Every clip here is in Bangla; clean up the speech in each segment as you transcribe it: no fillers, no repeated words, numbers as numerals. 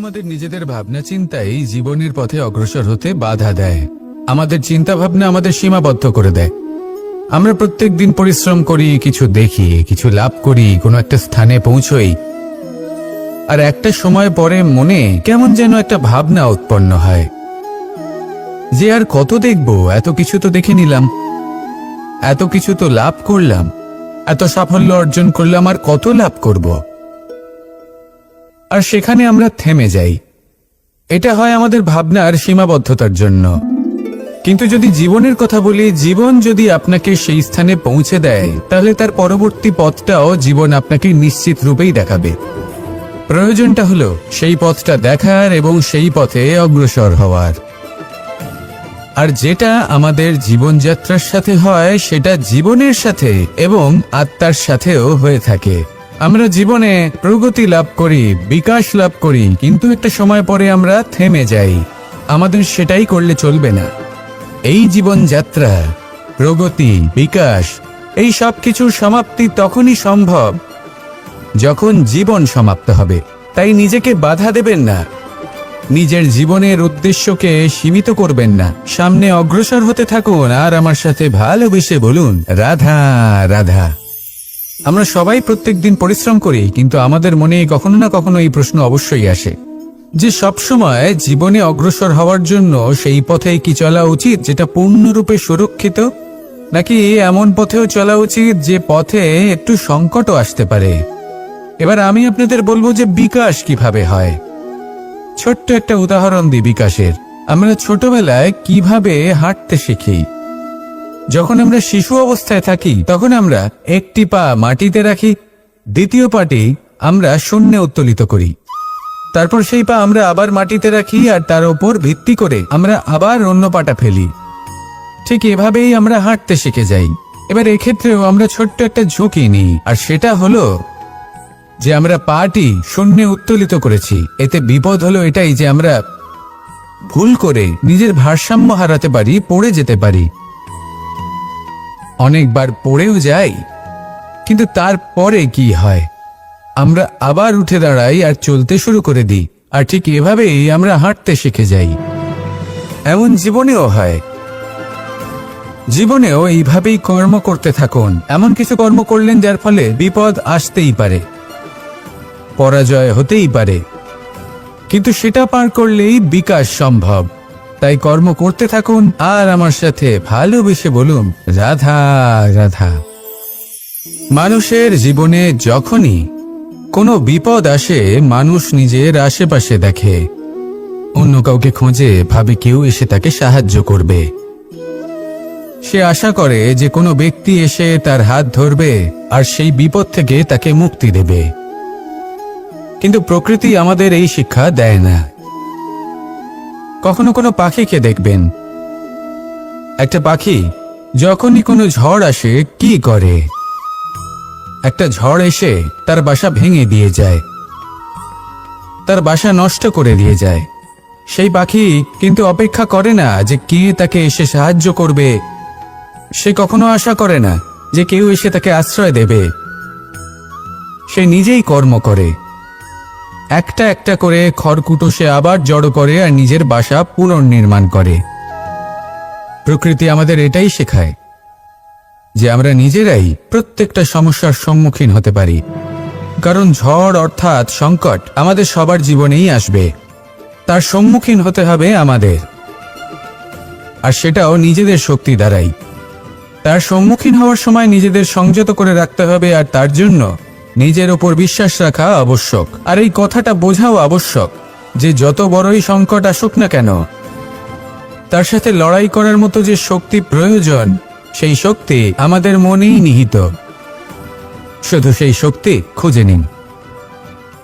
আমাদের নিজেদের ভাবনা চিন্তাই জীবনের পথে অগ্রসর হতে বাধা দেয়। আমাদের চিন্তা ভাবনা আমাদের সীমাবদ্ধ করে দেয়। আমরা প্রত্যেক দিন পরিশ্রম করি, কিছু দেখি, কিছু লাভ করি, কোনো একটা স্থানে পৌঁছই, আর একটা সময় পরে মনে কেমন যেন একটা ভাবনা উৎপন্ন হয় যে আর কত দেখব, এত কিছু তো দেখে নিলাম, এত কিছু তো লাভ করলাম, এত সাফল্য অর্জন করলাম, আর কত লাভ করব। আর সেখানে আমরা থেমে যাই। এটা হয় আমাদের ভাবনার সীমাবদ্ধতার জন্য। কিন্তু যদি জীবনের কথা বলি, জীবন যদি আপনাকে সেই স্থানে পৌঁছে দেয়, তাহলে তার পরবর্তী পথটাও জীবন আপনাকে নিশ্চিত রূপেই দেখাবে। প্রয়োজনটা হলো সেই পথটা দেখার এবং সেই পথে অগ্রসর হওয়ার। আর যেটা আমাদের জীবনযাত্রার সাথে হয়, সেটা জীবনের সাথে এবং আত্মার সাথেও হয়ে থাকে। আমরা জীবনে প্রগতি লাভ করি, বিকাশ লাভ করি, কিন্তু একটা সময় পরে আমরা থেমে যাই। আমাদের সেটাই করলে চলবে না। এই জীবনযাত্রা, প্রগতি, বিকাশ, এই সব কিছুর সমাপ্তি তখনই সম্ভব যখন জীবন সমাপ্ত হবে। তাই নিজেকে বাধা দেবেন না, নিজের জীবনের উদ্দেশ্যকে সীমিত করবেন না। সামনে অগ্রসর হতে থাকুন আর আমার সাথে ভালোবেসে বলুন, রাধা রাধা। আমরা সবাই প্রত্যেক দিন পরিশ্রম করি, কিন্তু আমাদের মনে কখনো না কখনো এই প্রশ্ন অবশ্যই আসে যে সবসময় জীবনে অগ্রসর হওয়ার জন্য সেই পথে কি চলা উচিত যেটা পূর্ণরূপে সুরক্ষিত, নাকি এমন পথেও চলা উচিত যে পথে একটু সংকটও আসতে পারে। এবার আমি আপনাদের বলবো যে বিকাশ কিভাবে হয়। ছোট্ট একটা উদাহরণ দিই বিকাশের। আমরা ছোটবেলায় কিভাবে হাঁটতে শিখি। যখন আমরা শিশু অবস্থায় থাকি, তখন আমরা একটি পা মাটিতে রাখি, দ্বিতীয় পাটি আমরা শূন্যে উত্তোলিত করি। তারপর সেই পা আমরা আবার মাটিতে রাখি, আর তার উপর ভিত্তি করে আমরা আবার অন্য পাটা ফেলি। ঠিক এভাবেই আমরা হাঁটতে শিখে যাই। এবার এক্ষেত্রেও আমরা ছোট্ট একটা ঝুঁকি নিই, আর সেটা হলো যে আমরা পাটি শূন্যে উত্তোলিত করেছি। এতে বিপদ হলো এটাই যে আমরা ভুল করে নিজের ভারসাম্য হারাতে পারি, পড়ে যেতে পারি। অনেকবার পড়েও যাই, কিন্তু তারপরে কি হয়, আমরা আবার উঠে দাঁড়াই আর চলতে শুরু করে দিই। আর ঠিক এভাবেই আমরা হাঁটতে শিখে যাই। এমন জীবনেও হয়। জীবনেও এইভাবেই কর্ম করতে থাকুন। এমন কিছু কর্ম করলেন যার ফলে বিপদ আসতেই পারে, পরাজয় হতেই পারে, কিন্তু সেটা পার করলেই বিকাশ সম্ভব। তাই কর্ম করতে থাকুন আর আমার সাথে ভালোবেসে বলুন, রাধা রাধা। মানুষের জীবনে যখনই কোনো বিপদ আসে, মানুষ নিজের আশেপাশে দেখে, অন্য কাউকে খোঁজে, ভাবে কেউ এসে তাকে সাহায্য করবে। সে আশা করে যে কোনো ব্যক্তি এসে তার হাত ধরবে আর সেই বিপদ থেকে তাকে মুক্তি দেবে। কিন্তু প্রকৃতি আমাদের এই শিক্ষা দেয় না। কখনো কোনো পাখিকে দেখবেন, একটা পাখি যখনই কোনো ঝড় আসে কি করে, একটা ঝড় এসে তার বাসা ভেঙে দিয়ে যায়, তার বাসা নষ্ট করে দিয়ে যায়। সেই পাখি কিন্তু অপেক্ষা করে না যে কে তাকে এসে সাহায্য করবে। সে কখনো আশা করে না যে কেউ এসে তাকে আশ্রয় দেবে। সে নিজেই কর্ম করে, একটা একটা করে খড়কুটো সে আবার জড়ো করে আর নিজের বাসা পুনর্নির্মাণ করে। প্রকৃতি আমাদের এটাই শেখায় যে আমরা নিজেরাই প্রত্যেকটা সমস্যার সম্মুখীন হতে পারি। কারণ ঝড় অর্থাৎ সংকট আমাদের সবার জীবনেই আসবে, তার সম্মুখীন হতে হবে আমাদের, আর সেটাও নিজেদের শক্তি দ্বারাই। তার সম্মুখীন হওয়ার সময় নিজেদের সংযত করে রাখতে হবে, আর তার জন্য নিজের ওপর বিশ্বাস রাখা আবশ্যক। আর এই কথাটা বোঝাও আবশ্যক যে যত বড়ই সংকট আসুক না কেন, তার সাথে লড়াই করার মতো যে শক্তি প্রয়োজন, সেই শক্তি আমাদের মনেই নিহিত। শুধু সেই শক্তি খুঁজে নিন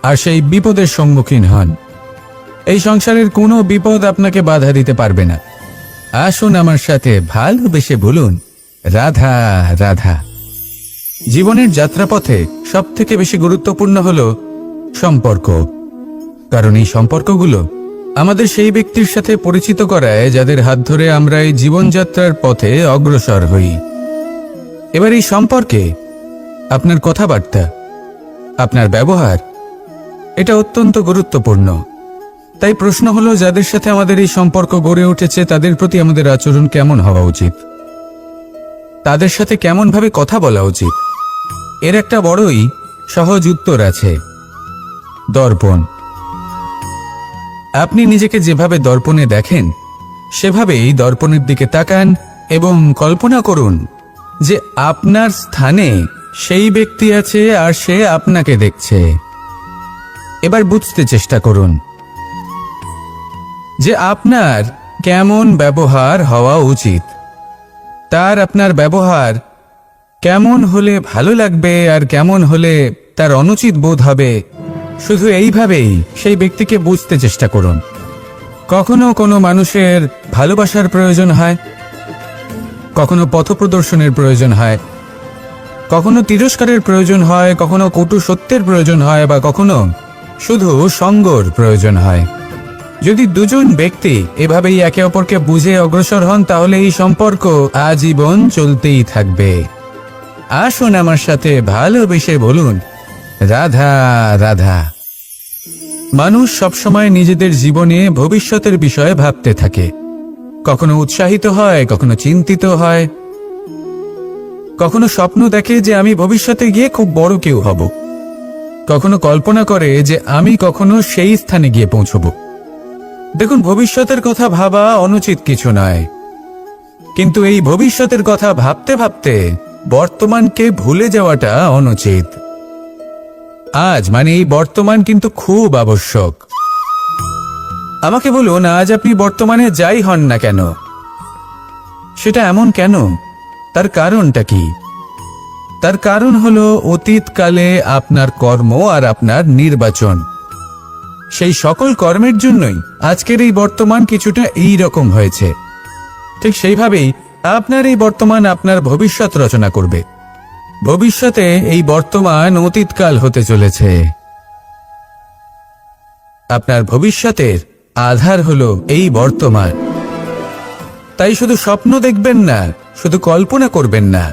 আর সেই বিপদের সম্মুখীন হন। এই সংসারের কোনো বিপদ আপনাকে বাধা দিতে পারবে না। আসুন আমার সাথে ভালোবেসে বলুন, রাধা রাধা। জীবনের যাত্রাপথে সবথেকে বেশি গুরুত্বপূর্ণ হলো সম্পর্ক। কারণ এই সম্পর্কগুলো আমাদের সেই ব্যক্তির সাথে পরিচিত করায় যাদের হাত ধরে আমরা এই জীবনযাত্রার পথে অগ্রসর হই। এবার এই সম্পর্কে আপনার কথাবার্তা, আপনার ব্যবহার, এটা অত্যন্ত গুরুত্বপূর্ণ। তাই প্রশ্ন হলো, যাদের সাথে আমাদের এই সম্পর্ক গড়ে উঠেছে তাদের প্রতি আমাদের আচরণ কেমন হওয়া উচিত, তাদের সাথে কেমন ভাবে কথা বলা উচিত? এর একটা বড়ই সহজ উত্তর আছে, দর্পণ। আপনি নিজেকে যেভাবে দর্পণে দেখেন সেভাবেই দর্পণের দিকে তাকান এবং কল্পনা করুন যে আপনার স্থানে সেই ব্যক্তি আছে আর সে আপনাকে দেখছে। এবার বুঝতে চেষ্টা করুন যে আপনার কেমন ব্যবহার হওয়া উচিত, তার আপনার ব্যবহার কেমন হলে ভালো লাগবে আর কেমন হলে তার অনুচিত বোধ হবে। শুধু এইভাবেই সেই ব্যক্তিকে বুঝতে চেষ্টা করুন। কখনো কোনো মানুষের ভালোবাসার প্রয়োজন হয়, কখনো পথপ্রদর্শনের প্রয়োজন হয়, কখনো তিরস্কারের প্রয়োজন হয়, কখনো কটু সত্যের প্রয়োজন হয়, বা কখনো শুধু সঙ্গর প্রয়োজন হয়। যদি দুজন ব্যক্তি এভাবেই একে অপরকে বুঝে অগ্রসর হন তাহলে এই সম্পর্ক আজীবন চলতেই থাকবে। আসুন আমার সাথে ভালোবেসে বলুন, রাধা রাধা। মানুষ সবসময় নিজেদের জীবনে ভবিষ্যতের বিষয়ে ভাবতে থাকে। কখনো উৎসাহিত হয়, কখনো চিন্তিত হয়, কখনো স্বপ্ন দেখে যে আমি ভবিষ্যতে গিয়ে খুব বড় কেউ হব, কখনো কল্পনা করে যে আমি কখনো সেই স্থানে গিয়ে পৌঁছব। দেখুন, ভবিষ্যতের কথা ভাবা অনুচিত কিছু নয়, কিন্তু এই ভবিষ্যতের কথা ভাবতে ভাবতে বর্তমানকে ভুলে যাওয়াটা অনুচিত। আজ মানে এই বর্তমান কিন্তু খুব আবশ্যক। আমাকে বলুন, আজ আপনি বর্তমানে যাই হন না কেন, সেটা এমন কেন? তার কারণটা কি? তার কারণ হলো অতীতকালে আপনার কর্ম আর আপনার নির্বাচন। সেই সকল কর্মের জন্যই আজকের এই বর্তমান কিছুটা এই রকম হয়েছে। ঠিক সেইভাবেই আপনার এই বর্তমান আপনার ভবিষ্যৎ রচনা করবে। ভবিষ্যতে এই বর্তমান অতীতকাল হতে চলেছে। আপনার ভবিষ্যতের আধার হলো এই বর্তমান। তাই শুধু স্বপ্ন দেখবেন না, শুধু কল্পনা করবেন না।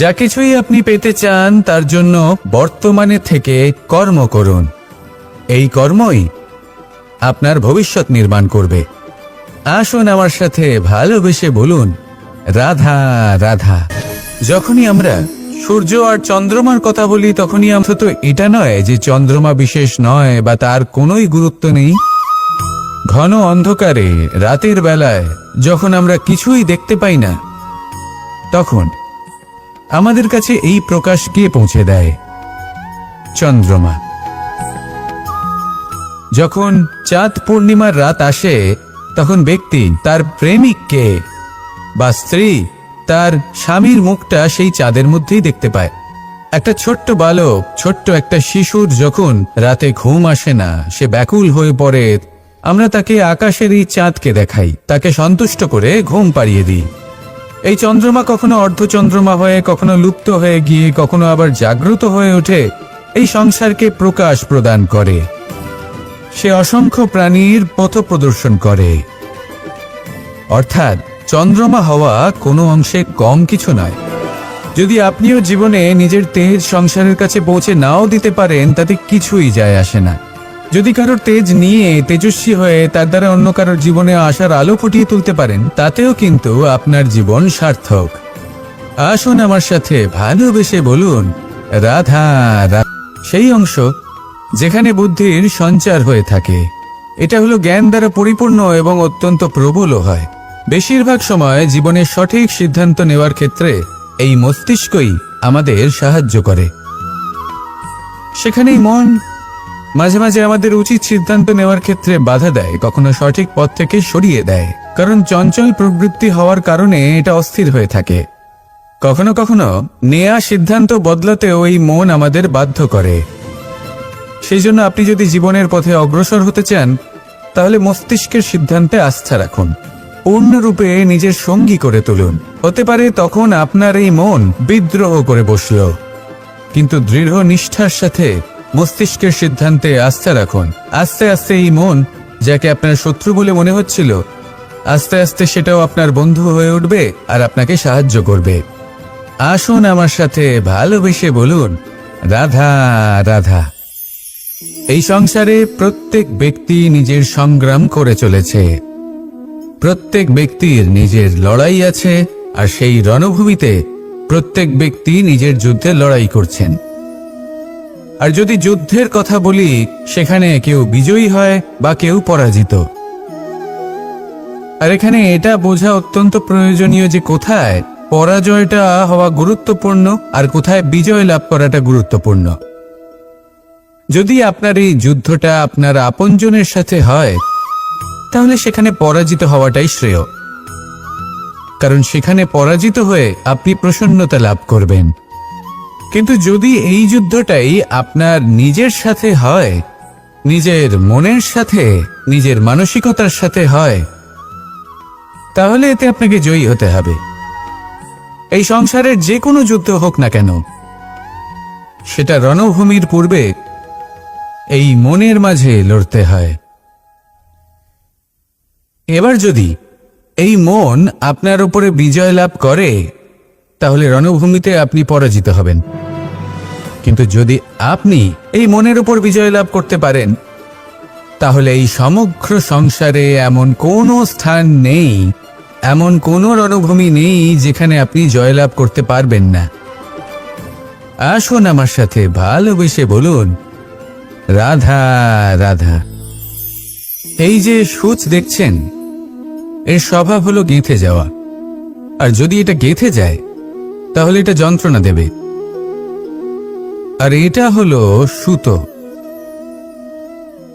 যা কিছুই আপনি পেতে চান তার জন্য বর্তমানে থেকে কর্ম করুন। এই কর্মই আপনার ভবিষ্যৎ নির্মাণ করবে। আসুন আমার সাথে ভালোবেসে বলুন, রাধা রাধা। যখনই আমরা সূর্য আর চন্দ্রমার কথা বলি তখনই অন্তত এটা নয় যে চন্দ্রমা বিশেষ নয় বা তার কোনোই গুরুত্ব নেই। ঘন অন্ধকারে রাতের বেলায় যখন আমরা কিছুই দেখতে পাই না, তখন আমাদের কাছে এই প্রকাশ কে পৌঁছে দেয়? চন্দ্রমা। যখন চাঁদ পূর্ণিমার রাত আসে তখন ব্যক্তি তার প্রেমিককে বা স্ত্রী তার স্বামীর মুখটা সেই চাঁদের মধ্যেই দেখতে পায়। একটা ছোট্ট বালক, ছোট্ট একটা শিশুর যখন রাতে ঘুম আসে না, সে ব্যাকুল হয়ে পড়ে, আমরা তাকে আকাশের এই চাঁদকে দেখাই, তাকে সন্তুষ্ট করে ঘুম পাড়িয়ে দিই। এই চন্দ্রমা কখনো অর্ধচন্দ্রমা হয়ে, কখনো লুপ্ত হয়ে গিয়ে, কখনো আবার জাগ্রত হয়ে ওঠে, এই সংসারকে প্রকাশ প্রদান করে। সে অসংখ্য প্রাণীর পথ প্রদর্শন করে। অর্থাৎ চন্দ্রমা হওয়া কোনো অংশে কম কিছু নয়। যদি আপনিও জীবনে নিজের তেজ সংসারের কাছে পৌঁছে নাও দিতে পারেন, তাতে কিছুই যায় আসে না। যদি কারোর তেজ নিয়ে তেজস্বী হয়ে তার দ্বারা অন্য কারোর জীবনে আসার আলো ফুটিয়ে তুলতে পারেন, তাতেও কিন্তু আপনার জীবন সার্থক। আসুন আমার সাথে ভালোবেসে বলুন, রাধা রাধা। সেই অংশ যেখানে বুদ্ধির সঞ্চার হয়ে থাকে, এটা হলো জ্ঞান দ্বারা পরিপূর্ণ এবং অত্যন্ত প্রবলও হয়। বেশিরভাগ সময় জীবনের সঠিক সিদ্ধান্ত নেওয়ার ক্ষেত্রে এই মস্তিষ্কই আমাদের সাহায্য করে। সেখানেই মন মাঝে মাঝে আমাদের উচিত সিদ্ধান্ত নেওয়ার ক্ষেত্রে বাধা দেয়, কখনো সঠিক পথ থেকে সরিয়ে দেয়, কারণ চঞ্চল প্রবৃত্তি হওয়ার কারণে এটা অস্থির হয়ে থাকে। কখনো কখনো নেয়া সিদ্ধান্ত বদলাতেও এই মন আমাদের বাধ্য করে। সেই জন্য আপনি যদি জীবনের পথে অগ্রসর হতে চান, তাহলে মস্তিষ্কের সিদ্ধান্তে আস্থা রাখুন, পূর্ণরূপে নিজের সঙ্গী করে তুলুন। হতে পারে তখন আপনার এই মন বিদ্রোহ করে বসল, কিন্তু দৃঢ় নিষ্ঠার সাথে মস্তিষ্কের সিদ্ধান্তে আস্থা রাখুন। আস্তে আস্তে এই মন, যাকে আপনার শত্রু বলে মনে হচ্ছিল, আস্তে আস্তে সেটাও আপনার বন্ধু হয়ে উঠবে আর আপনাকে সাহায্য করবে। আসুন আমার সাথে ভালোবেসে বলুন, রাধা রাধা। এই সংসারে প্রত্যেক ব্যক্তি নিজের সংগ্রাম করে চলেছে। প্রত্যেক ব্যক্তির নিজের লড়াই আছে, আর সেই রণভূমিতে প্রত্যেক ব্যক্তি নিজের যুদ্ধে লড়াই করছেন। আর যদি যুদ্ধের কথা বলি, সেখানে কেউ বিজয়ী হয় বা কেউ পরাজিত। আর এখানে এটা বোঝা অত্যন্ত প্রয়োজনীয় যে কোথায় পরাজয়টা হওয়া গুরুত্বপূর্ণ আর কোথায় বিজয় লাভ করাটা গুরুত্বপূর্ণ। যদি আপনার এই যুদ্ধটা আপনার আপনজনের সাথে হয়, তাহলে সেখানে পরাজিত হওয়াটাই শ্রেয়, কারণ সেখানে পরাজিত হয়ে আপনি প্রসন্নতা লাভ করবেন। কিন্তু যদি এই যুদ্ধটাই আপনার নিজের সাথে হয়, নিজের মনের সাথে, নিজের মানসিকতার সাথে হয়, তাহলে এতে আপনাকে জয়ী হতে হবে। এই সংসারের যে কোনো যুদ্ধ হোক না কেন, সেটা রণভূমির পূর্বে এই মনের মাঝে লড়তে হয়। এবার যদি এই মন আপনার উপরে বিজয় লাভ করে, তাহলে রণভূমিতে আপনি পরাজিত হবেন। কিন্তু যদি আপনি এই মনের উপর বিজয় লাভ করতে পারেন, তাহলে এই সমগ্র সংসারে এমন কোনো স্থান নেই, এমন কোনো রণভূমি নেই যেখানে আপনি জয়লাভ করতে পারবেন না। আসুন আমার সাথে ভালোবেসে বলুন, রাধা রাধা। এই যে সূচ দেখছেন, এর স্বভাব হলো গেঁথে যাওয়া। আর যদি এটা গেঁথে যায়, তাহলে এটা যন্ত্রণা দেবে। আর এটা হলো সুতো।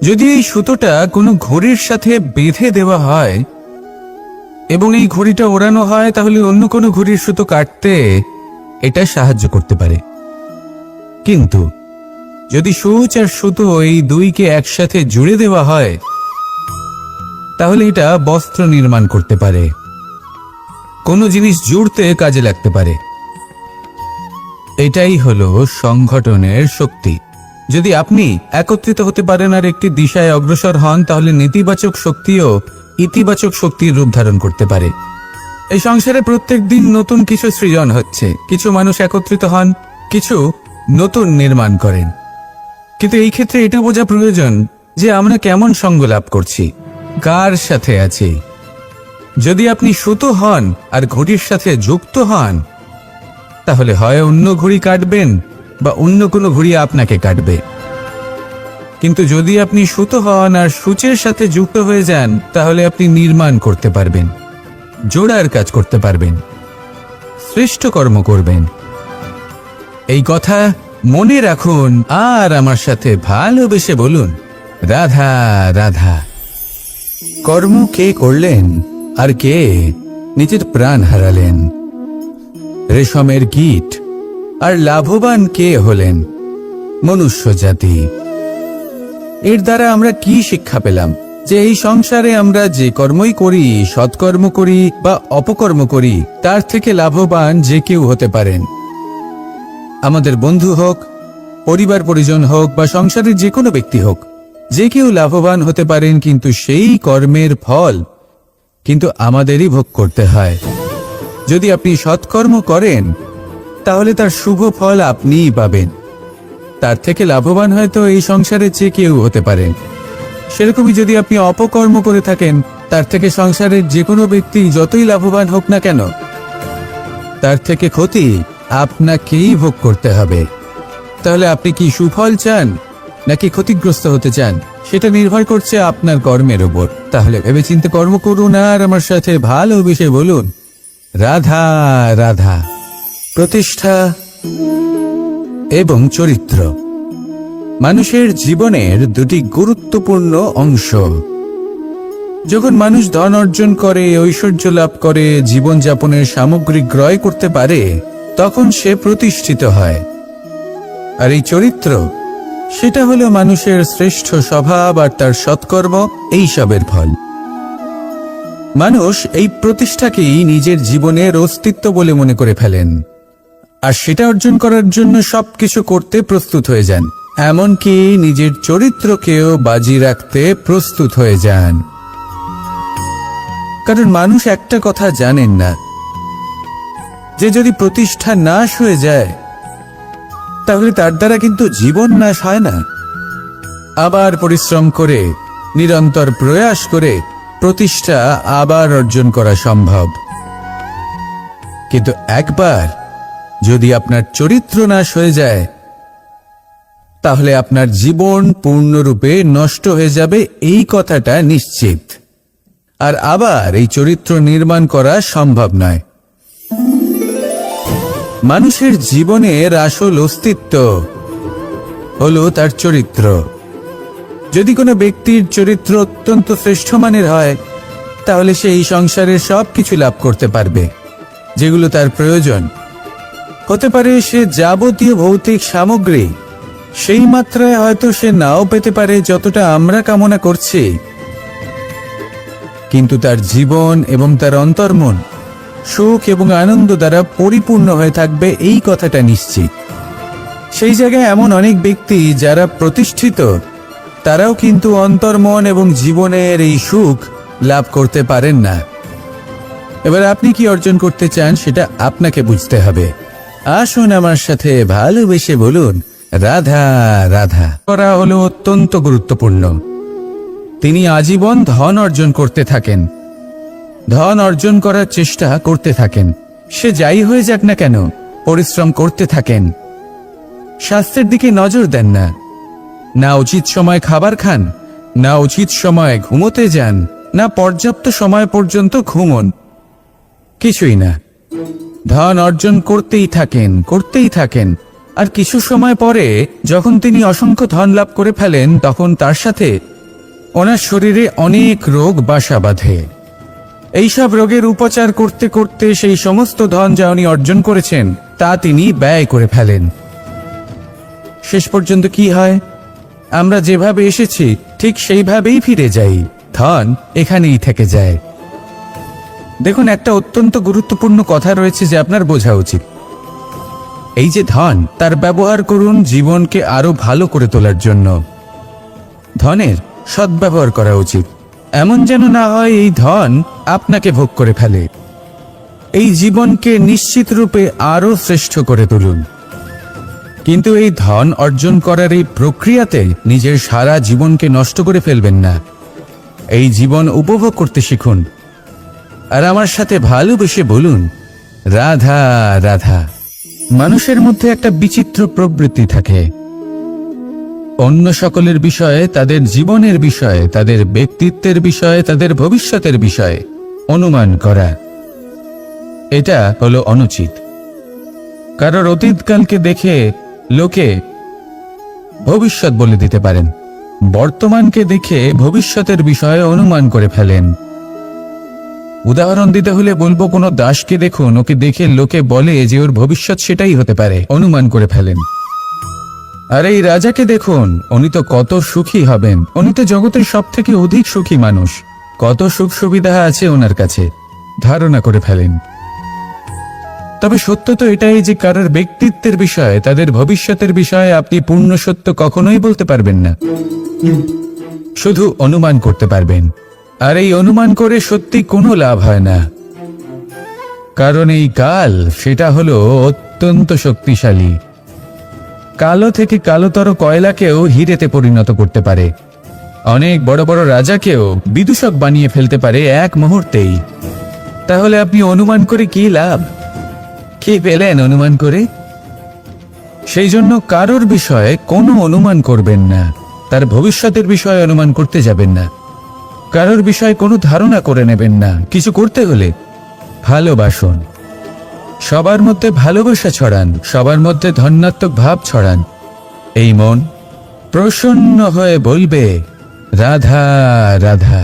যদি এই সুতোটা কোনো ঘড়ির সাথে বেঁধে দেওয়া হয় এবং এই ঘড়িটা ওড়ানো হয়, তাহলে অন্য কোনো ঘড়ির সুতো কাটতে এটা সাহায্য করতে পারে। কিন্তু যদি সূচ আর সুতো এই দুইকে একসাথে জুড়ে দেওয়া হয়, তাহলে এটা বস্ত্র নির্মাণ করতে পারে, কোনো জিনিস জুড়তে কাজে লাগতে পারে। এটাই হলো সংগঠনের শক্তি। যদি আপনি একত্রিত হতে পারেন আর একটি দিশায় অগ্রসর হন, তাহলে নেতিবাচক শক্তিও ইতিবাচক শক্তির রূপ ধারণ করতে পারে। এই সংসারে প্রত্যেক দিন নতুন কিছু সৃজন হচ্ছে। কিছু মানুষ একত্রিত হন, কিছু নতুন নির্মাণ করেন। কিন্তু এই ক্ষেত্রে এটা বোঝা প্রয়োজন যে আমরা কেমন সঙ্গ লাভ করছি, কার সাথে আছি। যদি আপনি সুতো হন আর ঘড়ির সাথে যুক্ত হন, তাহলে হয় অন্য ঘড়ি কাটবেন বা অন্য কোনো ঘড়ি আপনাকে কাটবে। কিন্তু যদি আপনি সুতো হন আর সূচের সাথে যুক্ত হয়ে যান, তাহলে আপনি নির্মাণ করতে পারবেন, জোড়ার কাজ করতে পারবেন, শ্রেষ্ঠ কর্ম করবেন। এই কথা মনে রাখুন আর আমার সাথে ভালোবেসে বলুন, রাধা রাধা। কর্ম কে করলেন আর কে নিজের প্রাণ হারালেন? রেশমের কীট। আর লাভবান কে হলেন? মনুষ্য জাতি। এর দ্বারা আমরা কি শিক্ষা পেলাম? যে এই সংসারে আমরা যে কর্মই করি, সৎকর্ম করি বা অপকর্ম করি, তার থেকে লাভবান যে কেউ হতে পারেন। আমাদের বন্ধু হোক, পরিবার পরিজন হোক বা সংসারের যে কোনো ব্যক্তি হোক, যে কেউ লাভবান হতে পারেন, কিন্তু সেই কর্মের ফল কিন্তু আমাদেরই ভোগ করতে হয়। যদি আপনি সৎকর্ম করেন, তাহলে তার শুভ ফল আপনিই পাবেন। তার থেকে লাভবান হয়তো এই সংসারে যে কেউ হতে পারেন। সেরকমই যদি আপনি অপকর্ম করে থাকেন, তার থেকে সংসারের যে কোনো ব্যক্তি যতই লাভবান হোক না কেন, তার থেকে ক্ষতি আপনাকেই ভোগ করতে হবে। তাহলে আপনি কি সুফল চান নাকি ক্ষতিগ্রস্ত হতে চান, সেটা নির্ভর করছে আপনার কর্মের উপর। তাহলে ভেবেচিন্তে কর্ম করুন আর আমার সাথে ভালোবেসে বলুন, রাধা রাধা। প্রতিষ্ঠা এবং চরিত্র মানুষের জীবনের দুটি গুরুত্বপূর্ণ অংশ। যখন মানুষ ধন অর্জন করে, ঐশ্বর্য লাভ করে, জীবনযাপনের সামগ্রী ক্রয় করতে পারে, তখন সে প্রতিষ্ঠিত হয়। আর এই চরিত্র, সেটা হলো মানুষের শ্রেষ্ঠ স্বভাব আর তার সৎকর্ম, এইসবের ফল। মানুষ এই প্রতিষ্ঠাকেই নিজের জীবনের অস্তিত্ব বলে মনে করে ফেলেন, আর সেটা অর্জন করার জন্য সবকিছু করতে প্রস্তুত হয়ে যান, এমনকি নিজের চরিত্রকেও বাজি রাখতে প্রস্তুত হয়ে যান। কারণ মানুষ একটা কথা জানেন না, যে যদি প্রতিষ্ঠা নাশ হয়ে যায়, তাহলে তার দ্বারা কিন্তু জীবন নাশ হয় না, আবার পরিশ্রম করে, নিরন্তর প্রয়াস করে প্রতিষ্ঠা আবার অর্জন করা সম্ভব। কিন্তু একবার যদি আপনার চরিত্র নাশ হয়ে যায়, তাহলে আপনার জীবন পূর্ণরূপে নষ্ট হয়ে যাবে, এই কথাটা নিশ্চিত। আর আবার এই চরিত্র নির্মাণ করা সম্ভব নয়। মানুষের জীবনের আসল অস্তিত্ব হলো তার চরিত্র। যদি কোনো ব্যক্তির চরিত্র অত্যন্ত শ্রেষ্ঠ মানের হয়, তাহলে সে এই সংসারের সব কিছু লাভ করতে পারবে যেগুলো তার প্রয়োজন। হতে পারে সে যাবতীয় ভৌতিক সামগ্রী সেই মাত্রায় হয়তো সে নাও পেতে পারে যতটা আমরা কামনা করছি, কিন্তু তার জীবন এবং তার অন্তর্মন সুখ এবং আনন্দ দ্বারা পরিপূর্ণ হয়ে থাকবে, এই কথাটা নিশ্চিত। সেই জায়গায় এমন অনেক ব্যক্তি যারা প্রতিষ্ঠিত, তারাও কিন্তু অন্তর্মন এবং জীবনের এই সুখ লাভ করতে পারেন না। এবার আপনি কি অর্জন করতে চান সেটা আপনাকে বুঝতে হবে। আসুন আমার সাথে ভালোবেসে বলুন, রাধা রাধা। করা হলো অত্যন্ত গুরুত্বপূর্ণ। তিনি আজীবন ধন অর্জন করতে থাকেন, ধন অর্জন করার চেষ্টা করতে থাকেন। সে যাই হয়ে যাক না কেন, পরিশ্রম করতে থাকেন। স্বাস্থ্যের দিকে নজর দেন না, না উচিত সময় খাবার খান, না উচিত সময় ঘুমোতে যান, না পর্যাপ্ত সময় পর্যন্ত ঘুমন, কিছুই না। ধন অর্জন করতেই থাকেন, করতেই থাকেন। আর কিছু সময় পরে যখন তিনি অসংখ্য ধন লাভ করে ফেলেন, তখন তার সাথে ওনার শরীরে অনেক রোগ বাসা বাঁধে। এইসব রোগের উপচার করতে করতে সেই সমস্ত ধন যা উনি অর্জন করেছেন তা তিনি ব্যয় করে ফেলেন। শেষ পর্যন্ত কি হয়? আমরা যেভাবে এসেছি ঠিক সেইভাবেই ফিরে যাই, ধন এখানেই থেকে যায়। দেখুন, একটা অত্যন্ত গুরুত্বপূর্ণ কথা রয়েছে যে আপনার বোঝা উচিত। এই যে ধন, তার ব্যবহার করুন জীবনকে আরো ভালো করে তোলার জন্য। ধনের সদ্ব্যবহার করা উচিত, এমন যেন না হয় এই ধন আপনাকে ভোগ করে ফেলে। এই জীবনকে নিশ্চিত রূপে আরো শ্রেষ্ঠ করে তুলুন। কিন্তু এই ধন অর্জন করার এই প্রক্রিয়াতে নিজের সারা জীবনকে নষ্ট করে ফেলবেন না। এই জীবন উপভোগ করতে শিখুন। আর আমার সাথে ভালোবেসে বলুন, রাধা রাধা। মানুষের মধ্যে একটা বিচিত্র প্রবৃত্তি থাকে, অন্য সকলের বিষয়ে, তাদের জীবনের বিষয়ে, তাদের ব্যক্তিত্বের বিষয়ে, তাদের ভবিষ্যতের বিষয়ে অনুমান করা। এটা হলো অনুচিত। কারোর অতীতকালকে দেখে লোকে ভবিষ্যৎ বলে দিতে পারেন, বর্তমানকে দেখে ভবিষ্যতের বিষয়ে অনুমান করে ফেলেন। উদাহরণ দিতে হলে বলবো, কোনো দাসকে দেখুন, ওকে দেখে লোকে বলে যে ওর ভবিষ্যৎ সেটাই হতে পারে, অনুমান করে ফেলেন। আর এই রাজাকে দেখুন, উনি তো কত সুখী হবেন, উনি তো জগতের সব থেকে অধিক সুখী মানুষ, কত সুখ সুবিধা আছে ওনার কাছে, ধারণা করে ফেলেন। তবে সত্য তো এটাই যে কারোর ব্যক্তিত্বের বিষয়ে, তাদের ভবিষ্যতের বিষয়ে আপনি পূর্ণ সত্য কখনোই বলতে পারবেন না, শুধু অনুমান করতে পারবেন। আর এই অনুমান করে সত্যি কোনো লাভ হয় না, কারণ এই কাল সেটা হলো অত্যন্ত শক্তিশালী। কালো থেকে কালোতর কয়লাকেও হিরেতে পরিণত করতে পারে, অনেক বড় বড় রাজাকেও বিদূষক বানিয়ে ফেলতে পারে এক মুহূর্তেই। তাহলে আপনি অনুমান করে কি লাভ? কি পেলেন অনুমান করে? সেই জন্য কারোর বিষয়ে কোনো অনুমান করবেন না, তার ভবিষ্যতের বিষয়ে অনুমান করতে যাবেন না, কারোর বিষয়ে কোনো ধারণা করে নেবেন না। কিছু করতে হলে ভালোবাসুন, সবার মধ্যে ভালোবাসা ছড়ান, সবার মধ্যে ধন্যাত্মক ভাব ছড়ান। এই মন প্রসন্ন হয়ে বলবে, রাধা রাধা।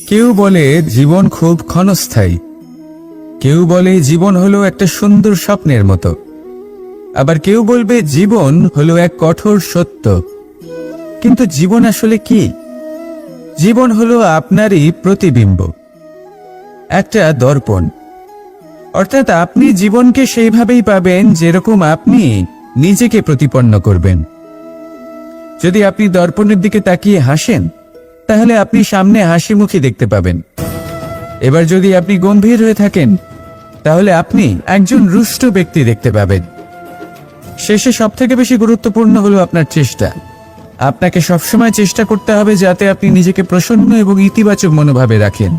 কেউ বলে জীবন খুব ক্ষণস্থায়ী, কেউ বলে জীবন হলো একটা সুন্দর স্বপ্নের মতো, আবার কেউ বলবে জীবন হলো এক কঠোর সত্য। কিন্তু জীবন আসলে কি? জীবন হলো আপনারই প্রতিবিম্ব, একটা দর্পণ। অর্থাৎ আপনি জীবনকে সেইভাবেই পাবেন যেরকম আপনি নিজেকে প্রতিপন্ন করবেন। যদি আপনি দর্পণের দিকে তাকিয়ে হাসেন, তাহলে আপনি সামনে হাসি মুখী দেখতে পাবেন। এবার যদি আপনি গম্ভীর হয়ে থাকেন, তাহলে আপনি একজন রুষ্ট ব্যক্তি দেখতে পাবেন। শেষে সবথেকে বেশি গুরুত্বপূর্ণ হলো আপনার চেষ্টা। আপনাকে সবসময় চেষ্টা করতে হবে যাতে আপনি নিজেকে প্রসন্ন এবং ইতিবাচক মনোভাবে রাখেন।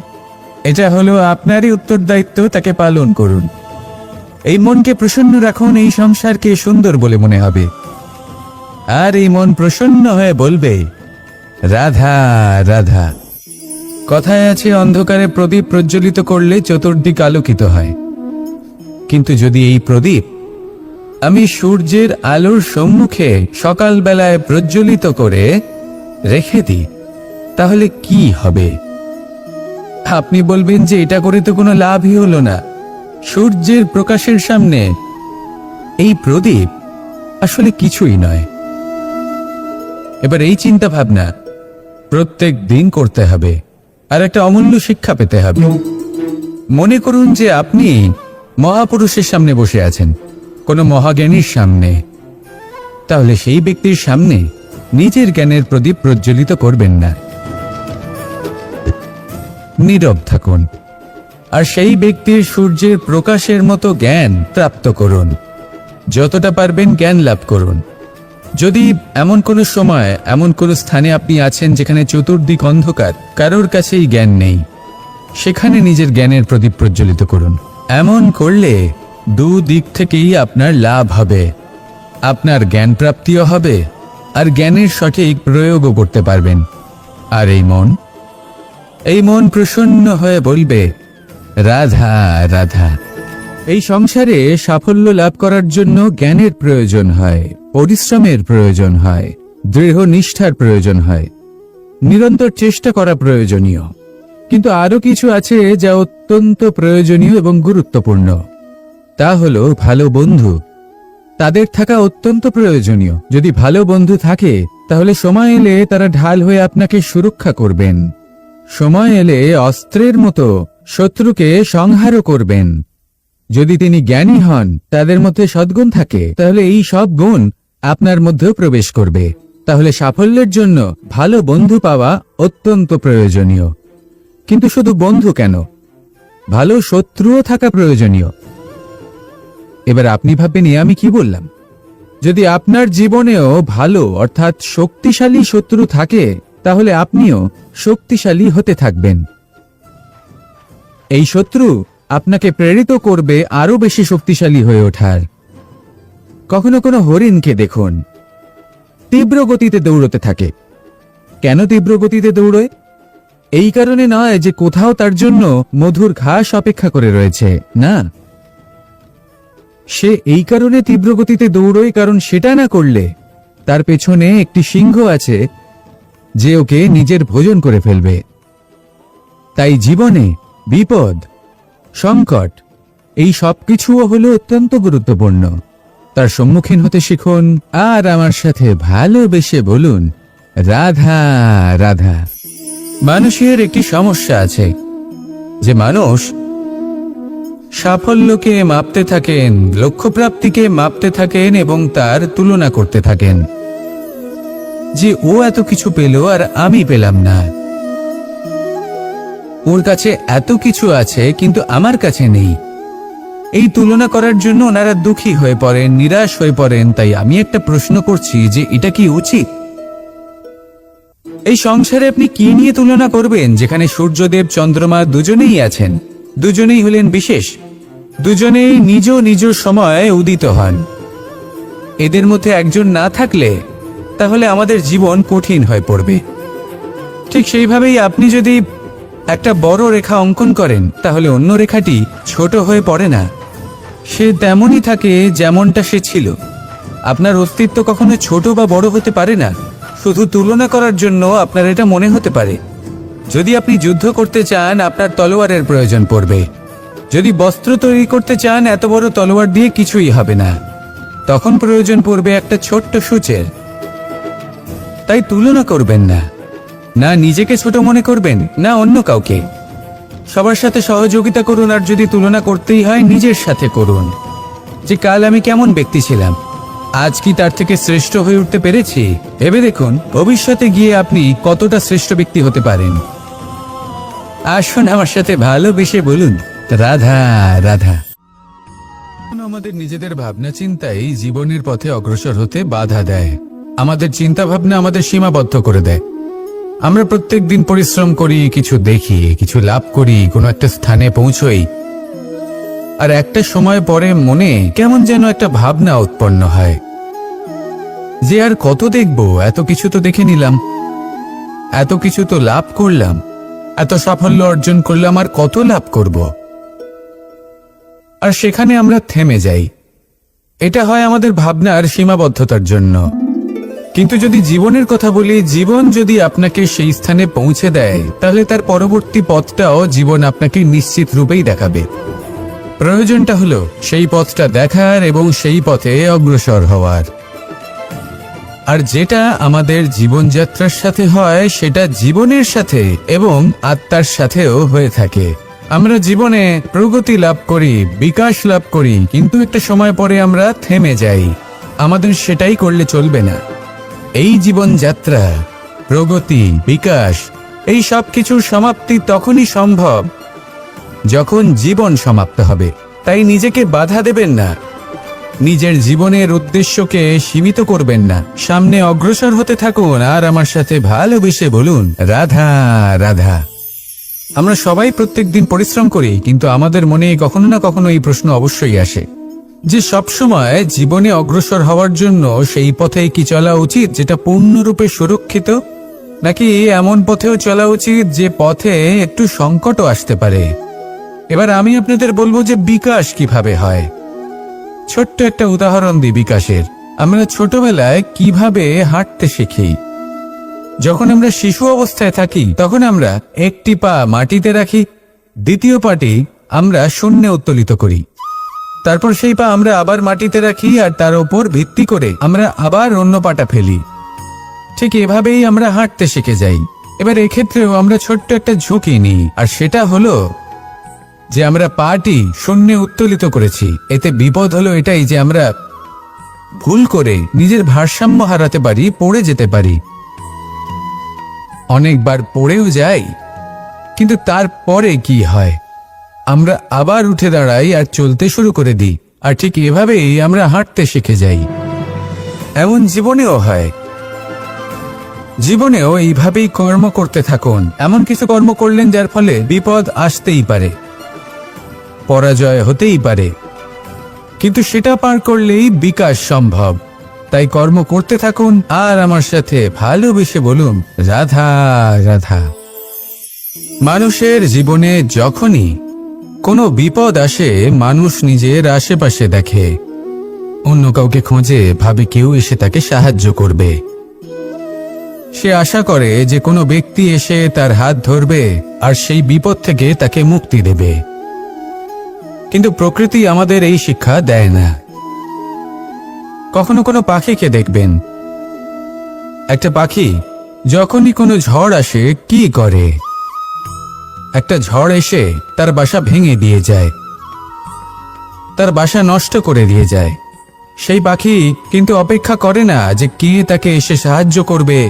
এটা হলো আপনারই উত্তরদায়িত্ব, তাকে পালন করুন। এই মনকে প্রসন্ন রাখুন, এই সংসারকে সুন্দর বলে মনে হবে। আর এই মন প্রসন্ন হয়ে বলবে, রাধা রাধা। কথায় আছে, অন্ধকারে প্রদীপ প্রজ্বলিত করলে চতুর্দিক আলোকিত হয়। কিন্তু যদি এই প্রদীপ আমি সূর্যের আলোর সম্মুখে সকালবেলায় প্রজ্বলিত করে রেখে দিই, তাহলে কি হবে? আপনি বলবেন যে এটা করে তো কোনো লাভই হলো না। সূর্যের প্রকাশের সামনে এই প্রদীপ আসলে কিছুই নয়। এবার এই চিন্তা ভাবনা প্রত্যেক দিন করতে হবে, আর একটা অমূল্য শিক্ষা পেতে হবে। মনে করুন যে আপনি মহাপুরুষের সামনে বসে আছেন, কোনো মহাজ্ঞানীর সামনে। তাহলে সেই ব্যক্তির সামনে নিজের জ্ঞানের প্রদীপ প্রজ্বলিত করবেন না, নীরব থাকুন, আর সেই ব্যক্তির সূর্যের প্রকাশের মতো জ্ঞান প্রাপ্ত করুন। যতটা পারবেন জ্ঞান লাভ করুন। যদি এমন কোনো সময়, এমন কোনো স্থানে আপনি আছেন যেখানে চতুর্দিক অন্ধকার, কারোর কাছেই জ্ঞান নেই, সেখানে নিজের জ্ঞানের প্রদীপ প্রজ্বলিত করুন। এমন করলে দুদিক থেকেই আপনার লাভ হবে। আপনার জ্ঞান প্রাপ্তিও হবে, আর জ্ঞানের সঠিক প্রয়োগও করতে পারবেন। আর এই মন প্রসন্ন হয়ে বলবে, রাধা রাধা। এই সংসারে সাফল্য লাভ করার জন্য জ্ঞানের প্রয়োজন হয়, পরিশ্রমের প্রয়োজন হয়, দৃঢ় নিষ্ঠার প্রয়োজন হয়, নিরন্তর চেষ্টা করা প্রয়োজনীয়। কিন্তু আরো কিছু আছে যা অত্যন্ত প্রয়োজনীয় এবং গুরুত্বপূর্ণ। তা হলো ভালো বন্ধু। তাদের থাকা অত্যন্ত প্রয়োজনীয়। যদি ভালো বন্ধু থাকে, তাহলে সময় এলে তারা ঢাল হয়ে আপনাকে সুরক্ষা করবেন। সময় এলে অস্ত্রের মতো শত্রুকে সংহারও করবেন। যদি তিনি জ্ঞানী হন, তাদের মধ্যে সদ্গুণ থাকে, তাহলে এই সব গুণ আপনার মধ্যেও প্রবেশ করবে। তাহলে সাফল্যের জন্য ভালো বন্ধু পাওয়া অত্যন্ত প্রয়োজনীয়। কিন্তু শুধু বন্ধু কেন, ভালো শত্রুও থাকা প্রয়োজনীয়। এবার আপনি ভাববেন, আমি কি বললাম? যদি আপনার জীবনেও ভালো অর্থাৎ শক্তিশালী শত্রু থাকে, তাহলে আপনিও শক্তিশালী হতে থাকবেন। এই শত্রু আপনাকে প্রেরিত করবে আরো বেশি শক্তিশালী হয়ে ওঠার। কখনো কোনো হরিণকে দেখুন, তীব্র গতিতে দৌড়তে থাকে। কেন তীব্র গতিতে দৌড়য়? এই কারণে নয় যে কোথাও তার জন্য মধুর ঘাস অপেক্ষা করে রয়েছে, না। সে এই কারণে তীব্র গতিতে দৌড়য় কারণ সেটা না করলে তার পেছনে একটি সিংহ আছে যে ওকে নিজের ভোজন করে ফেলবে। তাই জীবনে বিপদ, সংকট, এই সবকিছুও হলো অত্যন্ত গুরুত্বপূর্ণ। তার সম্মুখীন হতে শিখুন, আর আমার সাথে ভালোবেসে বলুন, রাধা রাধা। মানুষের একটি সমস্যা আছে যে মানুষ সাফল্যকে মাপতে থাকেন, লক্ষ্যপ্রাপ্তিকে মাপতে থাকেন এবং তার তুলনা করতে থাকেন যে ও এত কিছু পেল আর আমি পেলাম না। ওর কাছে এত কিছু আছে কিন্তু আমার কাছে নেই। এই তুলনা করার জন্য ওনারা দুঃখী হয়ে পড়েন, নিরাশ হয়ে পড়েন। তাই আমি একটা প্রশ্ন করছি যে এটা কি উচিত? এই সংসারে আপনি কি নিয়ে তুলনা করবেন, যেখানে সূর্যদেব চন্দ্রমা দুজনেই আছেন, দুজনেই হলেন বিশেষ, দুজনেই নিজ নিজ সময়ে উদিত হন। এদের মধ্যে একজন না থাকলে তাহলে আমাদের জীবন কঠিন হয়ে পড়বে। ঠিক সেইভাবেই আপনি যদি একটা বড় রেখা অঙ্কন করেন, তাহলে অন্য রেখাটি ছোট হয়ে পড়ে না, সে তেমনই থাকে যেমনটা সে ছিল। আপনার অস্তিত্ব কখনো ছোট বা বড় হতে পারে না। শুধু তুলনা করার জন্য আপনার এটা মনে হতে পারে। যদি আপনি যুদ্ধ করতে চান, আপনার তলোয়ারের প্রয়োজন পড়বে। যদি বস্ত্র তৈরি করতে চান, এত বড় তলোয়ার দিয়ে কিছুই হবে না, তখন প্রয়োজন পড়বে একটা ছোট্ট সূচের। তাই তুলনা করবেন না, না নিজেকে ছোট মনে করবেন, না অন্য কাউকে। সবার সাথে সহযোগিতা করুন, আর যদি তুলনা করতেই হয় নিজের সাথে করুন, যে কাল আমি কেমন ব্যক্তি ছিলাম, আজ কি তার থেকে শ্রেষ্ঠ হয়ে উঠতে পেরেছি। ভেবে দেখুন ভবিষ্যতে গিয়ে আপনি কতটা শ্রেষ্ঠ ব্যক্তি হতে পারেন। আসুন আমার সাথে ভালোবেসে বলুন, রাধা রাধা। আমাদের নিজেদের ভাবনা চিন্তাই জীবনের পথে অগ্রসর হতে বাধা দেয়। আমাদের চিন্তাভাবনা আমাদের সীমাবদ্ধ করে দেয়। আমরা প্রত্যেক দিন পরিশ্রম করি, কিছু দেখি, কিছু লাভ করি, কোনো একটা স্থানে পৌঁছই, আর একটা সময় পরে মনে কেমন যেন একটা ভাবনা উৎপন্ন হয় যে আর কত দেখব, এত কিছু তো দেখে নিলাম, এত কিছু তো লাভ করলাম, এত সাফল্য অর্জন করলাম, আর কত লাভ করব। আর সেখানে আমরা থেমে যাই। এটা হয় আমাদের ভাবনার সীমাবদ্ধতার জন্য। কিন্তু যদি জীবনের কথা বলি, জীবন যদি আপনাকে সেই স্থানে পৌঁছে দেয়, তাহলে তার পরবর্তী পথটাও জীবন আপনাকে নিশ্চিত রূপেই দেখাবে। প্রয়োজনটা হলো সেই পথটা দেখার এবং সেই পথে অগ্রসর হওয়ার। আর যেটা আমাদের জীবনযাত্রার সাথে হয়, সেটা জীবনের সাথে এবং আত্মার সাথেও হয়ে থাকে। আমরা জীবনে প্রগতি লাভ করি, বিকাশ লাভ করি, কিন্তু একটা সময় পরে আমরা থেমে যাই। আমাদের সেটাই করলে চলবে না। এই জীবনযাত্রা, প্রগতি, বিকাশ, এই সব কিছুর সমাপ্তি তখনই সম্ভব যখন জীবন সমাপ্ত হবে। তাই নিজেকে বাধা দেবেন না, নিজের জীবনের উদ্দেশ্যকে সীমিত করবেন না। সামনে অগ্রসর হতে থাকুন আর আমার সাথে ভালোবেসে বলুন, রাধা রাধা। আমরা সবাই প্রত্যেক দিন পরিশ্রম করি, কিন্তু আমাদের মনে কখনো না কখনো এই প্রশ্ন অবশ্যই আসে যে সবসময় জীবনে অগ্রসর হওয়ার জন্য সেই পথে কি চলা উচিত যেটা পূর্ণরূপে সুরক্ষিত, নাকি এমন পথেও চলা উচিত যে পথে একটু সংকটও আসতে পারে। এবার আমি আপনাদের বলবো যে বিকাশ কিভাবে হয়। ছোট্ট একটা উদাহরণ দিই বিকাশের। আমরা ছোটবেলায় কিভাবে হাঁটতে শিখি। যখন আমরা শিশু অবস্থায় থাকি, তখন আমরা একটি পা মাটিতে রাখি, দ্বিতীয় পাটি আমরা শূন্যে উত্তোলিত করি, তারপর সেই পা আমরা আবার মাটিতে রাখি, আর তার উপর ভিত্তি করে আমরা আবার অন্য পাটা ফেলি। ঠিক এভাবেই আমরা হাঁটতে শিখে যাই। এবার এক্ষেত্রেও আমরা ছোট্ট একটা ঝুঁকি নিই, আর সেটা হলো যে আমরা পাটি শূন্যে উত্তোলিত করেছি। এতে বিপদ হলো এটাই যে আমরা ভুল করে নিজের ভারসাম্য হারাতে পারি, পড়ে যেতে পারি। অনেকবার পড়েও যাই, কিন্তু তারপরে কি হয়, আমরা আবার উঠে দাঁড়াই আর চলতে শুরু করে দিই। আর ঠিক এভাবেই আমরা হাঁটতে শিখে যাই। এমন জীবনেও হয়। জীবনেও এইভাবেই কর্ম করতে থাকুন। এমন কিছু কর্ম করলেন যার ফলে বিপদ আসতেই পারে, পরাজয় হতেই পারে, কিন্তু সেটা পার করলেই বিকাশ সম্ভব। তাই কর্ম করতে থাকুন আর আমার সাথে ভালোবেসে বলুন, রাধা রাধা। মানুষের জীবনে যখনই কোনো বিপদ আসে, মানুষ নিজের আশেপাশে দেখে, অন্য কাউকে খোঁজে, ভাবে কেউ এসে তাকে সাহায্য করবে। সে আশা করে যে কোনো ব্যক্তি এসে তার হাত ধরবে আর সেই বিপদ থেকে তাকে মুক্তি দেবে। কিন্তু প্রকৃতি আমাদের এই শিক্ষা দেয় না। কখনো কোনো পাখিকে দেখবেন, একটা পাখি যখনই কোনো ঝড় আসে কি করে, একটা ঝড় এসে তার বাসা ভেঙে দিয়ে যায়, তার বাসা নষ্ট করে দিয়ে যায়। সেই পাখি কিন্তু অপেক্ষা করে না যে কে তাকে এসে সাহায্য করবে।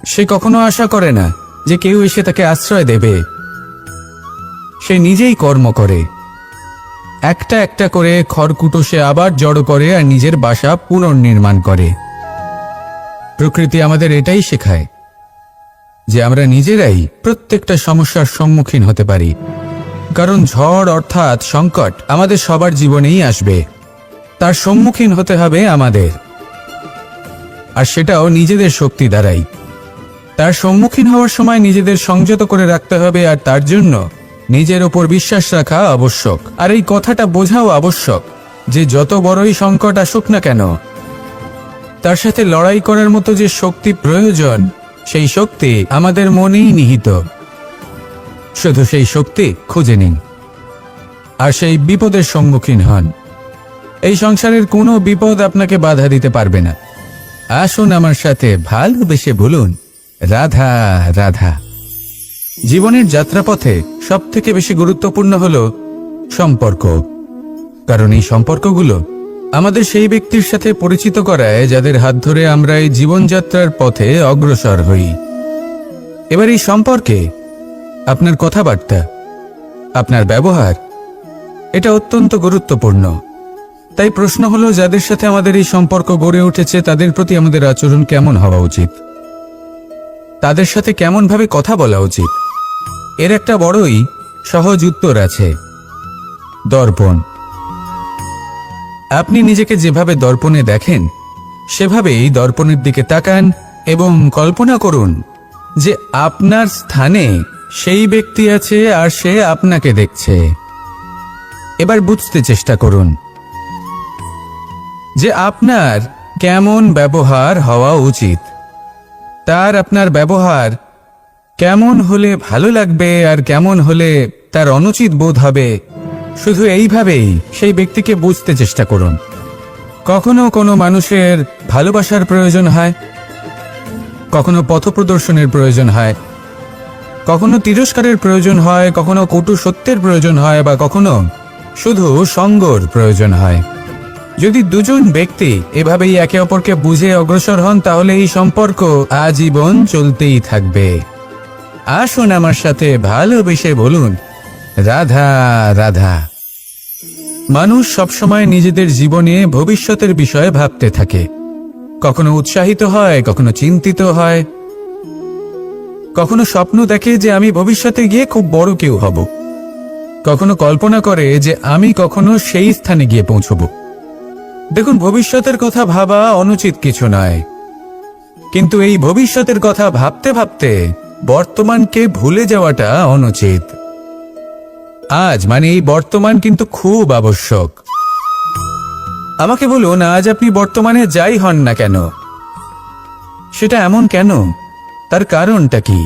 সে কখনো আশা করে না যে কেউ এসে তাকে আশ্রয় দেবে। সে নিজেই কর্ম করে, একটা একটা করে খড়কুটো সে আবার জড়ো করে আর নিজের বাসা পুনর্নির্মাণ করে। প্রকৃতি আমাদের এটাই শেখায় যে আমরা নিজেরাই প্রত্যেকটা সমস্যার সম্মুখীন হতে পারি। কারণ ঝড় অর্থাৎ সংকট আমাদের সবার জীবনেই আসবে, তার সম্মুখীন হতে হবে আমাদের, আর সেটাও নিজেদের শক্তি দ্বারাই। তার সম্মুখীন হওয়ার সময় নিজেদের সংযত করে রাখতে হবে, আর তার জন্য নিজের ওপর বিশ্বাস রাখা আবশ্যক। আর এই কথাটা বোঝাও আবশ্যক যে যত বড়ই সংকট আসুক না কেন, তার সাথে লড়াই করার মতো যে শক্তি প্রয়োজন, সেই শক্তি আমাদের মনেই নিহিত। শুধু সেই শক্তি খুঁজে নিন আর সেই বিপদের সম্মুখীন হন। এই সংসারের কোনো বিপদ আপনাকে বাধা দিতে পারবে না। আসুন আমার সাথে ভালোবেসে বলুন, রাধা রাধা। জীবনের যাত্রাপথে সবথেকে বেশি গুরুত্বপূর্ণ হলো সম্পর্ক। কারণ এই সম্পর্কগুলো আমাদের সেই ব্যক্তির সাথে পরিচিত করায় যাদের হাত ধরে আমরা এই জীবনযাত্রার পথে অগ্রসর হই। এবার এই সম্পর্কে আপনার কথাবার্তা, আপনার ব্যবহার, এটা অত্যন্ত গুরুত্বপূর্ণ। তাই প্রশ্ন হলো, যাদের সাথে আমাদের এই সম্পর্ক গড়ে উঠেছে তাদের প্রতি আমাদের আচরণ কেমন হওয়া উচিত, তাদের সাথে কেমন ভাবে কথা বলা উচিত? এর একটা বড়ই সহজ উত্তর আছে, দর্পণ। আপনি নিজেকে যেভাবে দর্পণে দেখেন সেভাবেই দর্পণের দিকে তাকান এবং কল্পনা করুন যে আপনার স্থানে সেই ব্যক্তি আছে আর সে আপনাকে দেখছে। এবার বুঝতে চেষ্টা করুন যে আপনার কেমন ব্যবহার হওয়া উচিত, তার আপনার ব্যবহার কেমন হলে ভালো লাগবে আর কেমন হলে তার অনুচিত বোধ হবে। শুধু এইভাবেই সেই ব্যক্তিকে বুঝতে চেষ্টা করুন। কখনো কোনো মানুষের ভালোবাসার প্রয়োজন হয়, কখনো পথপ্রদর্শনের প্রয়োজন হয়, কখনো তিরস্কারের প্রয়োজন হয়, কখনো কটু সত্যের প্রয়োজন হয়, বা কখনো শুধু সঙ্গর প্রয়োজন হয়। যদি দুজন ব্যক্তি এভাবেই একে অপরকে বুঝে অগ্রসর হন তাহলে এই সম্পর্ক আজীবন চলতেই থাকবে। আসুন আমার সাথে ভালোবেসে বলুন, রাধা রাধা। মানুষ সবসময় নিজেদের জীবনে ভবিষ্যতের বিষয়ে ভাবতে থাকে। কখনো উৎসাহিত হয়, কখনো চিন্তিত হয়, কখনো স্বপ্ন দেখে যে আমি ভবিষ্যতে গিয়ে খুব বড় কেউ হব, কখনো কল্পনা করে যে আমি কখনো সেই স্থানে গিয়ে পৌঁছব। দেখুন, ভবিষ্যতের কথা ভাবা অনুচিত কিছু নয়, কিন্তু এই ভবিষ্যতের কথা ভাবতে ভাবতে বর্তমানকে ভুলে যাওয়াটা অনুচিত। আজ মানে এই বর্তমান কিন্তু খুব আবশ্যক। আমাকে বলুন, আজ আপনি বর্তমানে যাই হন না কেন, সেটা এমন কেন? তার কারণটা কি?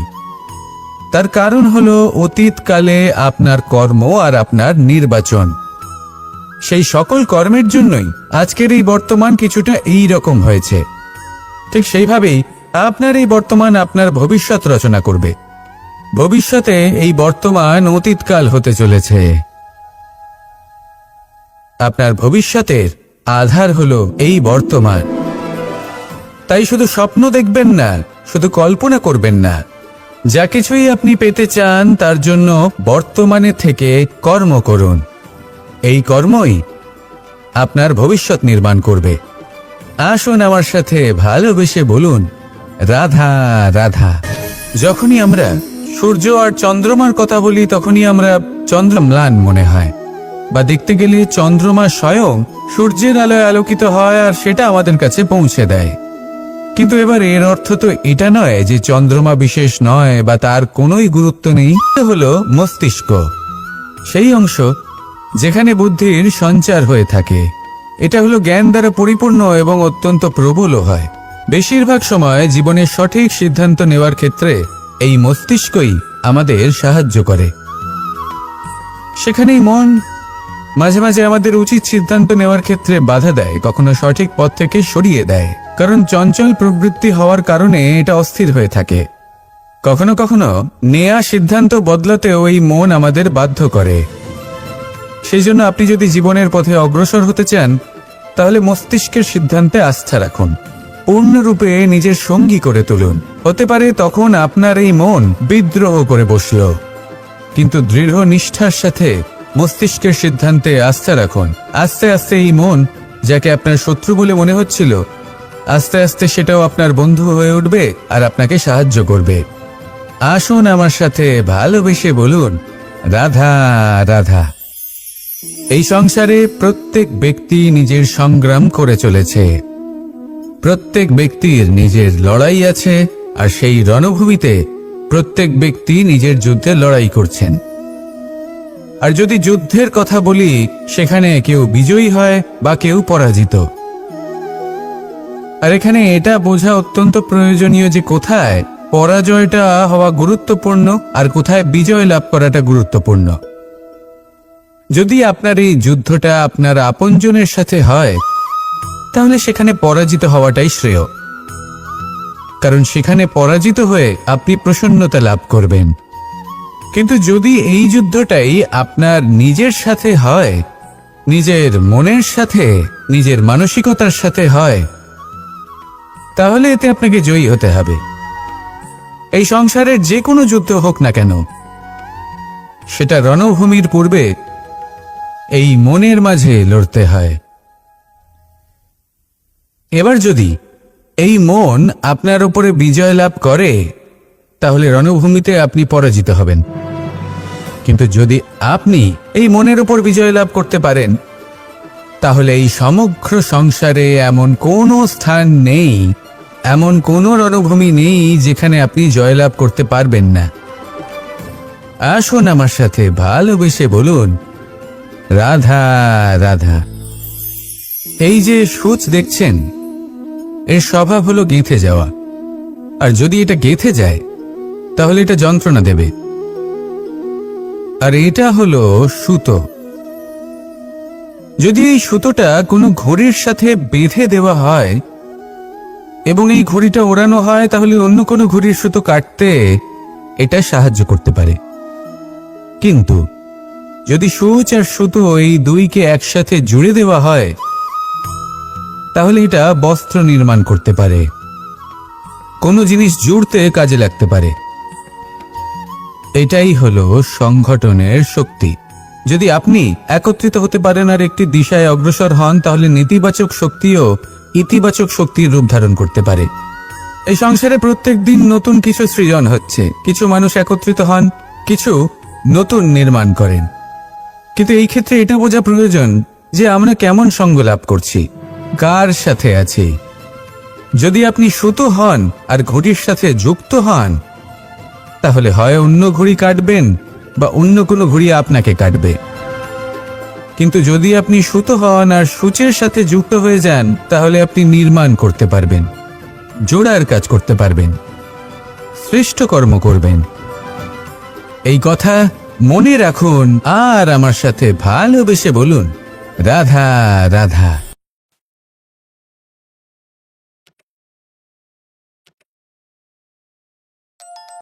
তার কারণ হলো অতীতকালে আপনার কর্ম আর আপনার নির্বাচন। সেই সকল কর্মের জন্যই আজকের এই বর্তমান কিছুটা এই রকম হয়েছে। ঠিক সেইভাবেই আপনার এই বর্তমান আপনার ভবিষ্যৎ রচনা করবে। ভবিষ্যতে এই বর্তমান অতীতকাল হতে চলেছে। আপনার ভবিষ্যতের আধার হলো এই বর্তমান। তাই শুধু স্বপ্ন দেখবেন না, শুধু কল্পনা করবেন না। যা কিছুই আপনি পেতে চান তার জন্য বর্তমানে থেকে কর্ম করুন। এই কর্মই আপনার ভবিষ্যৎ নির্মাণ করবে। আসুন আমার সাথে ভালোবেসে বলুন, রাধা রাধা। যখনই আমরা সূর্য আর চন্দ্রমার কথা বলি তখনই আমরা চন্দ্র ম্লান মনে হয়, বা দেখতে গেলে চন্দ্রমা স্বয়ং সূর্যের আলোয় আলোকিত হয় আর সেটা আমাদের কাছে পৌঁছে দেয়। কিন্তু এবার এর অর্থ তো এটা নয় যে চন্দ্রমা বিশেষ নয় বা তার কোনোই গুরুত্ব নেই। এটা হলো মস্তিষ্ক, সেই অংশ যেখানে বুদ্ধির সঞ্চার হয়ে থাকে। এটা হলো জ্ঞান দ্বারা পরিপূর্ণ এবং অত্যন্ত প্রবল হয়। বেশিরভাগ সময় জীবনের সঠিক সিদ্ধান্ত নেওয়ার ক্ষেত্রে এই মস্তিষ্কই আমাদের সাহায্য করে। সেখানেই মন মাঝে মাঝে আমাদের উচিত সিদ্ধান্ত নেওয়ার ক্ষেত্রে বাধা দেয়, কখনো সঠিক পথ থেকে সরিয়ে দেয়। কারণ চঞ্চল প্রবৃত্তি হওয়ার কারণে এটা অস্থির হয়ে থাকে। কখনো কখনো নেয়া সিদ্ধান্ত বদলাতেও এই মন আমাদের বাধ্য করে। সেই জন্য আপনি যদি জীবনের পথে অগ্রসর হতে চান তাহলে মস্তিষ্কের সিদ্ধান্তে আস্থা রাখুন, পূর্ণরূপে নিজের সঙ্গী করে তুলুন। হতে পারে তখন আপনার এই মন বিদ্রোহ করে বসল, কিন্তু দৃঢ় নিষ্ঠার সাথে মস্তিষ্কের সিদ্ধান্তে আস্থা রাখুন। আস্তে আস্তে এই মন, যাকে আপনার শত্রু বলে মনে হচ্ছিল, আস্তে আস্তে সেটাও আপনার বন্ধু হয়ে উঠবে আর আপনাকে সাহায্য করবে। আসুন আমার সাথে ভালোবেসে বলুন, রাধা রাধা। এই সংসারে প্রত্যেক ব্যক্তি নিজের সংগ্রাম করে চলেছে। প্রত্যেক ব্যক্তির নিজের লড়াই আছে, আর সেই রণভূমিতে প্রত্যেক ব্যক্তি নিজের যুদ্ধে লড়াই করছেন। আর যদি যুদ্ধের কথা বলি, সেখানে কেউ বিজয়ী হয় বা কেউ পরাজিত। আর এখানে এটা বোঝা অত্যন্ত প্রয়োজনীয় যে কোথায় পরাজয়টা হওয়া গুরুত্বপূর্ণ আর কোথায় বিজয় লাভ করাটা গুরুত্বপূর্ণ। যদি আপনার এই যুদ্ধটা আপনার আপনজনের সাথে হয় তাহলে সেখানে পরাজিত হওয়াটাই শ্রেয়, কারণ সেখানে পরাজিত হয়ে আপনি প্রসন্নতা লাভ করবেন। কিন্তু যদি এই যুদ্ধটাই আপনার নিজের সাথে হয়, নিজের মনের সাথে, নিজের মানসিকতার সাথে হয়, তাহলে এতে আপনাকে জয়ী হতে হবে। এই সংসারের যে কোনো যুদ্ধ হোক না কেন, সেটা রণভূমির পূর্বে এই মনের মাঝে লড়তে হয়। এবার যদি এই মন আপনার উপরে বিজয় লাভ করে তাহলে রণভূমিতে আপনি পরাজিত হবেন। কিন্তু যদি আপনি এই মনের উপর বিজয় লাভ করতে পারেন তাহলে এই সমগ্র সংসারে এমন কোনো স্থান নেই, এমন কোনো রণভূমি নেই যেখানে আপনি জয়লাভ করতে পারবেন না। আসুন আমার সাথে ভালোবেসে বলুন, রাধা রাধা। এই যে সূচ দেখছেন, এর স্বভাব হলো গেঁথে যাওয়া। আর যদি এটা গেঁথে যায় তাহলে এটা যন্ত্রণা দেবে। আর এটা হলো সুতো। যদি এই সুতোটা কোনো ঘড়ির সাথে বেঁধে দেওয়া হয় এবং এই ঘড়িটা ওড়ানো হয় তাহলে অন্য কোনো ঘড়ির সুতো কাটতে এটা সাহায্য করতে পারে। কিন্তু যদি সূচ আর সুতো এই দুইকে একসাথে জুড়ে দেওয়া হয় তাহলে এটা বস্ত্র নির্মাণ করতে পারে, কোনো জিনিস জুড়তে কাজে লাগতে পারে। এটাই হলো সংগঠনের শক্তি। যদি আপনি একত্রিত হতে পারেন আর একটি দিশায় অগ্রসর হন তাহলে নেতিবাচক শক্তিও ইতিবাচক শক্তির রূপ ধারণ করতে পারে। এই সংসারে প্রত্যেক দিন নতুন কিছু সৃজন হচ্ছে। কিছু মানুষ একত্রিত হন, কিছু নতুন নির্মাণ করেন। কিন্তু এই ক্ষেত্রে এটা বোঝা প্রয়োজন যে আমরা কেমন সঙ্গ লাভ করছি, কার সাথে আছি। যদি আপনি সুতো হন আর ঘড়ির সাথে যুক্ত হন তাহলে হয় অন্য ঘড়ি কাটবেন বা অন্য কোনো ঘড়ি আপনাকে কাটবে। কিন্তু যদি আপনি সুতো হন আর সূচের সাথে যুক্ত হয়ে যান তাহলে আপনি নির্মাণ করতে পারবেন, জোড়ার কাজ করতে পারবেন, শ্রেষ্ঠ কর্ম করবেন। এই কথা মনে রাখুন আর আমার সাথে ভালোবেসে বলুন, রাধা রাধা।